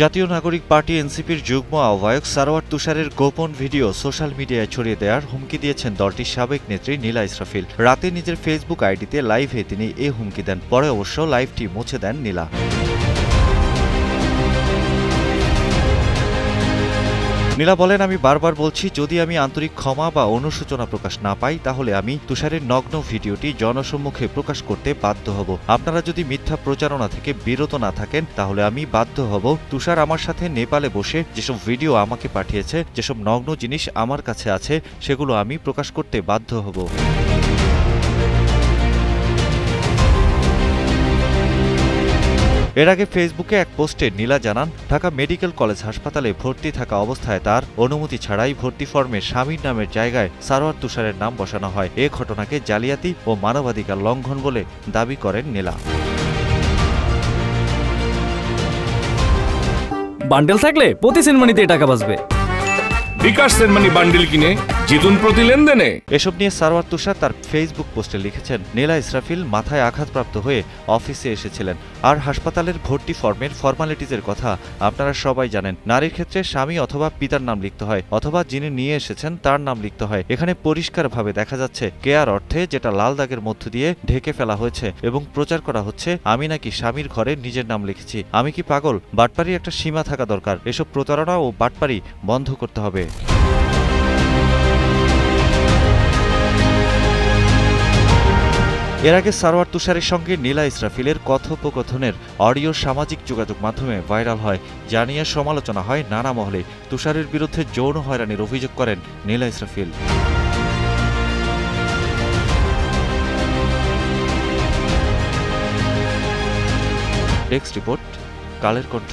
জাতীয় নাগরিক পার্টি এনসিপির যুগ্ম আহ্বায়ক সারোয়ার তুষারের গোপন ভিডিও সোশ্যাল মিডিয়ায় ছড়িয়ে দেওয়ার হুমকি দিয়েছেন দলটির সাবেক নেত্রী নীলা ইসরাফিল। রাতে নিজের ফেসবুক আইডিতে লাইভে তিনি এই হুমকি দেন। পরে অবশ্য লাইভটি মুছে দেন নীলা। নীলা বলেন, আমি বারবার বলছি, যদি আমি আন্তরিক ক্ষমা বা অনুশোচনা প্রকাশ না পাই তাহলে আমি তুষারের নগ্ন ভিডিওটি জনসম্মুখে প্রকাশ করতে বাধ্য হব। আপনারা যদি মিথ্যা প্রচারণা থেকে বিরত না থাকেন তাহলে আমি বাধ্য হব। তুষার আমার সাথে নেপালে বসে যেসব ভিডিও আমাকে পাঠিয়েছে, যেসব নগ্ন জিনিস আমার কাছে আছে, সেগুলো আমি প্রকাশ করতে বাধ্য হব। এর আগে ফেসবুকে এক পোস্টে নীলা জানান, ঢাকা মেডিকেল কলেজ হাসপাতালে ভর্তি থাকা অবস্থায় তার অনুমতি ছাড়াই ভর্তি ফর্মে স্বামীর নামের জায়গায় সারোয়ার তুষারের নাম বসানো হয়। এ ঘটনাকে জালিয়াতি ও মানবাধিকার লঙ্ঘন বলে দাবি করেন নীলা। বান্ডেল থাকলে প্রতি সেনমানিতে টাকা বাঁচবে। বিকাশ সেনমানি বান্ডেল কিনে জিতুন প্রতি লেনদেনে। এসব নিয়ে সারোয়ার তুষার তার ফেসবুক পোস্টে লিখেছেন, নীলা ইসরাফিল মাথায় আঘাতপ্রাপ্ত হয়ে অফিসে এসেছিলেন। আর হাসপাতালের ভর্তি ফর্মের ফর্মালিটিজের কথা আপনারা সবাই জানেন। নারীর ক্ষেত্রে স্বামী অথবা পিতার নাম লিখতে হয়, অথবা যিনি নিয়ে এসেছেন তার নাম লিখতে হয়। এখানে পরিষ্কারভাবে দেখা যাচ্ছে কেয়ার অর্থে যেটা লাল দাগের মধ্য দিয়ে ঢেকে ফেলা হয়েছে এবং প্রচার করা হচ্ছে আমি নাকি স্বামীর ঘরে নিজের নাম লিখেছি। আমি কি পাগল? বাটপাড়ির একটা সীমা থাকা দরকার। এসব প্রতারণা ও বাটপাড়ি বন্ধ করতে হবে। এর আগে সারোয়ার তুষারের সঙ্গে নীলা ইসরাফিলের কথোপকথনের অডিও সামাজিক যোগাযোগ মাধ্যমে ভাইরাল হয়, যা নিয়ে সমালোচনা হয় নানা মহলে। তুষারের বিরুদ্ধে যৌন হয়রানির অভিযোগ করেন নীলা ইসরাফিল। Desk report, Kaler Kantho.